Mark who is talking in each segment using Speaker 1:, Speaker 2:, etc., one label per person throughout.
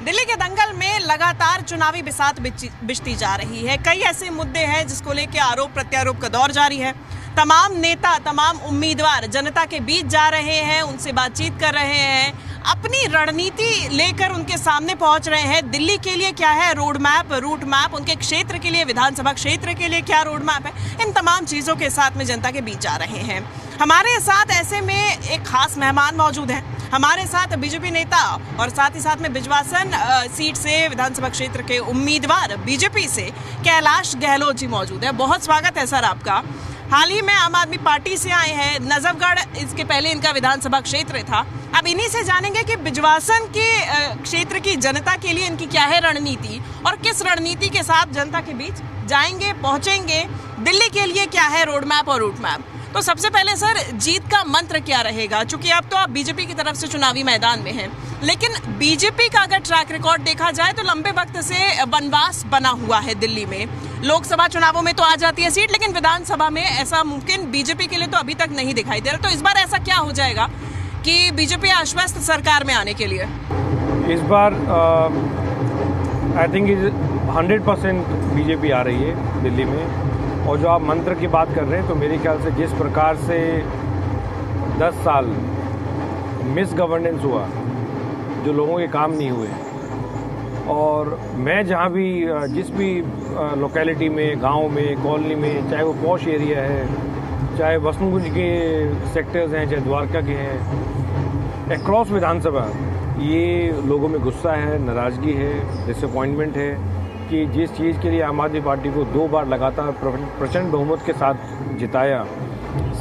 Speaker 1: दिल्ली के दंगल में लगातार चुनावी बिसात बिछती जा रही है। कई ऐसे मुद्दे हैं जिसको लेकर आरोप प्रत्यारोप का दौर जारी है। तमाम नेता, तमाम उम्मीदवार जनता के बीच जा रहे हैं, उनसे बातचीत कर रहे हैं, अपनी रणनीति लेकर उनके सामने पहुंच रहे हैं। दिल्ली के लिए क्या है रूट मैप, उनके क्षेत्र के लिए, विधानसभा क्षेत्र के लिए क्या रोड मैप है, इन तमाम चीज़ों के साथ में जनता के बीच जा रहे हैं। हमारे साथ ऐसे में एक खास मेहमान मौजूद हैं। हमारे साथ बीजेपी नेता और साथ ही साथ में बिजवासन सीट से विधानसभा क्षेत्र के उम्मीदवार बीजेपी से कैलाश गहलोत जी मौजूद है। बहुत स्वागत है सर आपका। हाल ही में आम आदमी पार्टी से आए हैं। नजफगढ़ इसके पहले इनका विधानसभा क्षेत्र था। अब इन्हीं से जानेंगे कि बिजवासन के क्षेत्र की जनता के लिए इनकी क्या है रणनीति और किस रणनीति के साथ जनता के बीच जाएंगे, पहुंचेंगे। दिल्ली के लिए क्या है रोड मैप और रूट मैप। तो सबसे पहले सर, जीत का मंत्र क्या रहेगा? चूंकि अब तो आप बीजेपी की तरफ से चुनावी मैदान में हैं, लेकिन बीजेपी का अगर ट्रैक रिकॉर्ड देखा जाए तो लंबे वक्त से वनवास बना हुआ है दिल्ली में। लोकसभा चुनावों में तो आ जाती है सीट, लेकिन विधानसभा में ऐसा मुमकिन बीजेपी के लिए तो अभी तक नहीं दिखाई दे रहा। तो इस बार ऐसा क्या हो जाएगा कि बीजेपी आश्वस्त सरकार में आने के लिए?
Speaker 2: इस बार आई थिंक 100% बीजेपी आ रही है दिल्ली में। और जो आप मंत्र की बात कर रहे हैं, तो मेरे ख्याल से जिस प्रकार से 10 साल मिस गवर्नेंस हुआ, जो लोगों के काम नहीं हुए, और मैं जहाँ भी जिस भी लोकेलिटी में, गांव में, कॉलोनी में, चाहे वो पॉश एरिया है, चाहे वसंतकुंज के सेक्टर्स हैं, चाहे द्वारका के हैं, अक्रॉस विधानसभा ये लोगों में गुस्सा है, नाराज़गी है, डिसअपॉइंटमेंट है कि जिस चीज़ के लिए आम आदमी पार्टी को 2 बार लगातार प्रचंड बहुमत के साथ जिताया,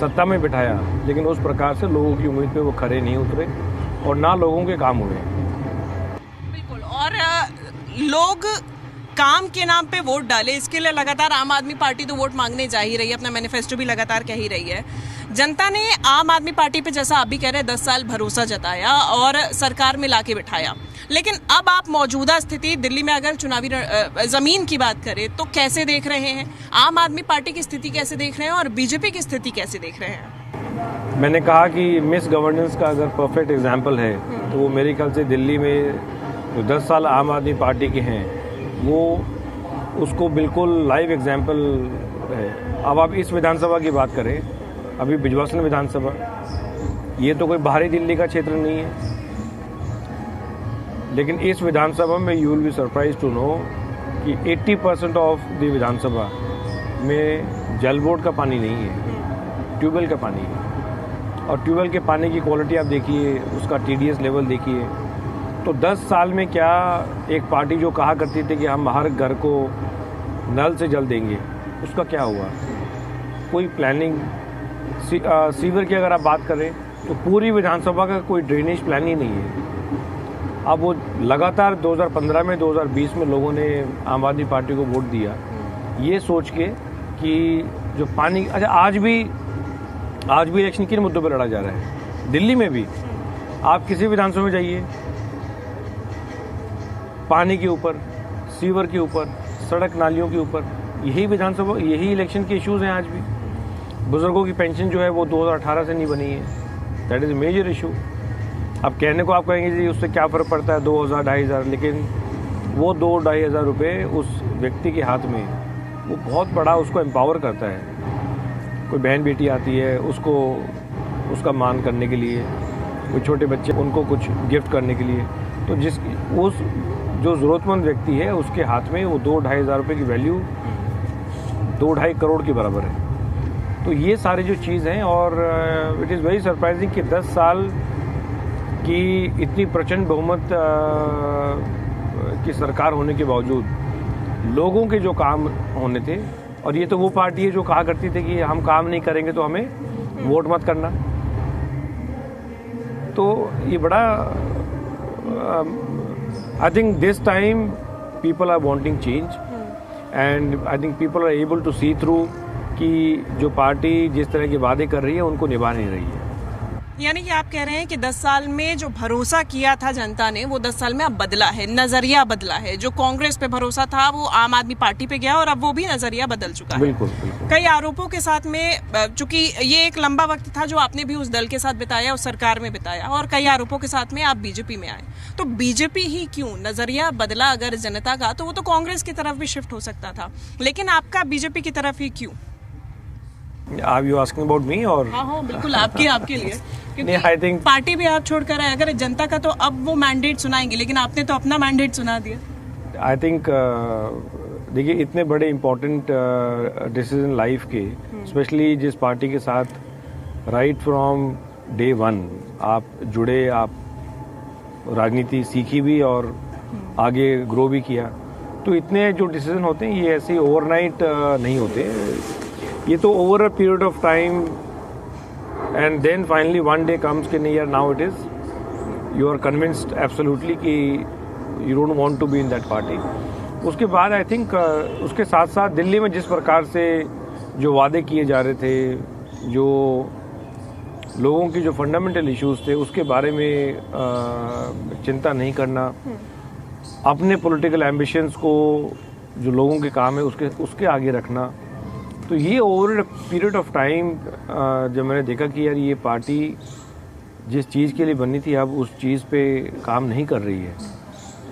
Speaker 2: सत्ता में बिठाया, लेकिन उस प्रकार से लोगों की उम्मीद पे वो खरे नहीं उतरे और ना लोगों के काम हुए।
Speaker 1: बिल्कुल। और लोग काम के नाम पे वोट डाले, इसके लिए लगातार आम आदमी पार्टी तो वोट मांगने जा ही रही है, अपना मैनिफेस्टो भी लगातार कह ही रही है। जनता ने आम आदमी पार्टी पे, जैसा आप भी कह रहे हैं, 10 साल भरोसा जताया और सरकार में लाके बिठाया। लेकिन अब आप मौजूदा स्थिति दिल्ली में अगर चुनावी जमीन की बात करें तो कैसे देख रहे हैं? आम आदमी पार्टी की स्थिति कैसे देख रहे हैं और बीजेपी की स्थिति कैसे देख रहे हैं?
Speaker 2: मैंने कहा कि मिस गवर्नेंस का अगर परफेक्ट एग्जाम्पल है तो वो मेरे ख्याल से दिल्ली में जो 10 साल आम आदमी पार्टी के हैं, वो उसको बिल्कुल लाइव एग्जाम्पल है। अब आप इस विधानसभा की बात करें, अभी बिजवासन विधानसभा, ये तो कोई बाहरी दिल्ली का क्षेत्र नहीं है, लेकिन इस विधानसभा में you will be surprise to know कि 80% ऑफ द विधानसभा में जल बोर्ड का पानी नहीं है, ट्यूबवेल का पानी है। और ट्यूबवेल के पानी की क्वालिटी आप देखिए, उसका TDS लेवल देखिए। तो 10 साल में क्या एक पार्टी जो कहा करती थी कि हम हर घर को नल से जल देंगे, उसका क्या हुआ? कोई प्लानिंग, सीवर की अगर आप बात करें तो पूरी विधानसभा का कोई ड्रेनेज प्लान ही नहीं है। अब वो लगातार 2015 में, 2020 में लोगों ने आम आदमी पार्टी को वोट दिया ये सोच के कि जो पानी, अच्छा आज भी इलेक्शन किन मुद्दों पर लड़ा जा रहा है? दिल्ली में भी आप किसी विधानसभा में जाइए, पानी के ऊपर, सीवर के ऊपर, सड़क नालियों के ऊपर, यही विधानसभा, यही इलेक्शन के इश्यूज हैं आज भी। बुजुर्गों की पेंशन जो है वो 2018 से नहीं बनी है, that is a major issue. अब कहने को आप कहेंगे जी उससे क्या फ़र्क पड़ता है, 2000, 2500, लेकिन वो 2-2,500 रुपये उस व्यक्ति के हाथ में वो बहुत बड़ा उसको एम्पावर करता है। कोई बहन बेटी आती है, उसको उसका मान करने के लिए, कोई छोटे बच्चे, उनको कुछ गिफ्ट करने के लिए, तो उस जो ज़रूरतमंद व्यक्ति है उसके हाथ में वो 2-2,500 रुपये की वैल्यू 2-2.5 करोड़ के बराबर है। तो ये सारी जो चीज़ हैं, और इट इज़ वेरी सरप्राइजिंग कि 10 साल की इतनी प्रचंड बहुमत की सरकार होने के बावजूद लोगों के जो काम होने थे, और ये तो वो पार्टी है जो कहा करती थी कि हम काम नहीं करेंगे तो हमें वोट मत करना। तो ये बड़ा I think this time people are wanting change, and I think people are able to see through कि जो पार्टी जिस तरह के वादे कर रही है उनको निभा नहीं रही है।
Speaker 1: यानी कि आप कह रहे हैं कि 10 साल में जो भरोसा किया था जनता ने वो 10 साल में अब बदला है, नजरिया बदला है। जो कांग्रेस पे भरोसा था वो आम आदमी पार्टी पे गया और अब वो भी नजरिया बदल चुका है।
Speaker 2: बिल्कुल बिल्कुल।
Speaker 1: कई आरोपों के साथ में, चूंकि ये एक लंबा वक्त था जो आपने भी उस दल के साथ बिताया, उस सरकार में बिताया, और कई आरोपों के साथ में आप बीजेपी में आए, तो बीजेपी ही क्यों? नजरिया बदला अगर जनता का तो वो तो कांग्रेस की तरफ भी शिफ्ट हो सकता था, लेकिन आपका बीजेपी की तरफ ही क्यों?
Speaker 2: Are you asking about me or?
Speaker 1: हाँ बिल्कुल, आपके लिए, क्योंकि
Speaker 2: I think
Speaker 1: पार्टी भी आप छोड़कर आए। अगर जनता का तो अब वो मैंडेट सुनाएंगे, लेकिन आपने तो अपना मैंडेट सुना दिया।
Speaker 2: आई थिंक देखिए, इतने बड़े इम्पोर्टेंट डिसीजन लाइफ के, स्पेशली जिस पार्टी के साथ राइट फ्रॉम डे वन आप जुड़े, आप राजनीति सीखी भी और आगे ग्रो भी किया, तो इतने जो डिसीजन होते हैं ये ऐसे ओवरनाइट नहीं होते। ये तो over a period of time, and then finally one day comes कि नहीं यार, now it is, you are convinced absolutely कि you don't want to be in that party. उसके बाद आई थिंक उसके साथ साथ दिल्ली में जिस प्रकार से जो वादे किए जा रहे थे, जो लोगों की जो फंडामेंटल इश्यूज थे उसके बारे में चिंता नहीं करना, अपने पॉलिटिकल एम्बिशंस को जो लोगों के काम है उसके आगे रखना, तो ये ओवर पीरियड ऑफ टाइम जब मैंने देखा कि यार ये पार्टी जिस चीज़ के लिए बनी थी अब उस चीज़ पे काम नहीं कर रही है।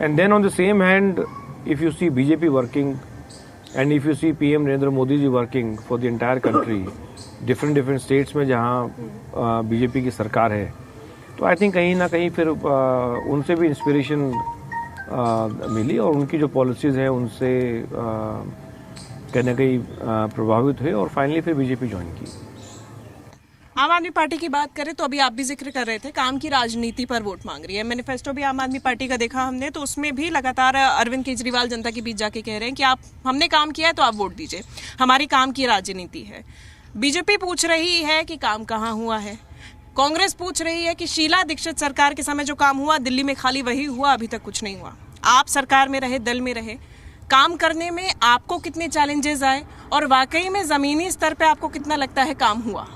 Speaker 2: And then on the same hand, if you see BJP working and if you see PM Narendra Modi ji working for the entire country, different states में जहाँ बीजेपी की सरकार है, तो आई थिंक कहीं ना कहीं फिर उनसे भी इंस्पिरेशन मिली और उनकी जो पॉलिसीज़ हैं उनसे कहीं ना कहीं प्रभावित हुए और फाइनली फिर बीजेपी ज्वाइन की।
Speaker 1: आम आदमी पार्टी की बात करें तो अभी आप भी जिक्र कर रहे थे काम की राजनीति पर वोट मांग रही है। मैनिफेस्टो भी आम आदमी पार्टी का देखा हमने, तो उसमें भी लगातार अरविंद केजरीवाल जनता के बीच जाके कह रहे हैं कि आप, हमने काम किया है तो आप वोट दीजिए, हमारी काम की राजनीति है। बीजेपी पूछ रही है कि काम कहाँ हुआ है, कांग्रेस पूछ रही है कि शीला दीक्षित सरकार के समय जो काम हुआ दिल्ली में खाली वही हुआ, अभी तक कुछ नहीं हुआ। आप सरकार में रहे, दल में रहे, काम करने में आपको कितने चैलेंजेस आए और वाकई में जमीनी स्तर पे आपको कितना लगता है काम हुआ?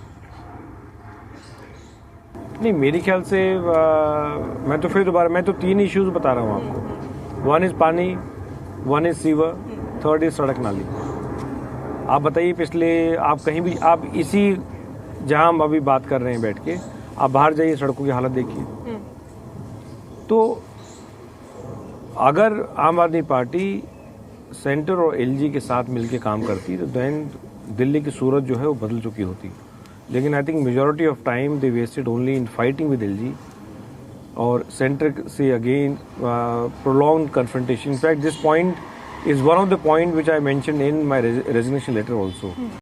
Speaker 2: नहीं, मेरे ख्याल से मैं तो फिर दोबारा, मैं तो 3 इश्यूज बता रहा हूँ आपको। 1 इज पानी, 1 इज सीवर, 3rd इज सड़क नाली। आप बताइए, पिछले आप कहीं भी, आप इसी जहाँ हम अभी बात कर रहे हैं बैठ के, आप बाहर जाइए, सड़कों की हालत देखिए। तो अगर आम आदमी पार्टी सेंटर और एलजी के साथ मिलके काम करती तो देन दिल्ली की सूरत जो है वो बदल चुकी होती। लेकिन I think majority of time they wasted only in fighting with LG और सेंटर से again prolonged confrontation. In fact this point is one of the point which I mentioned in my resignation letter also.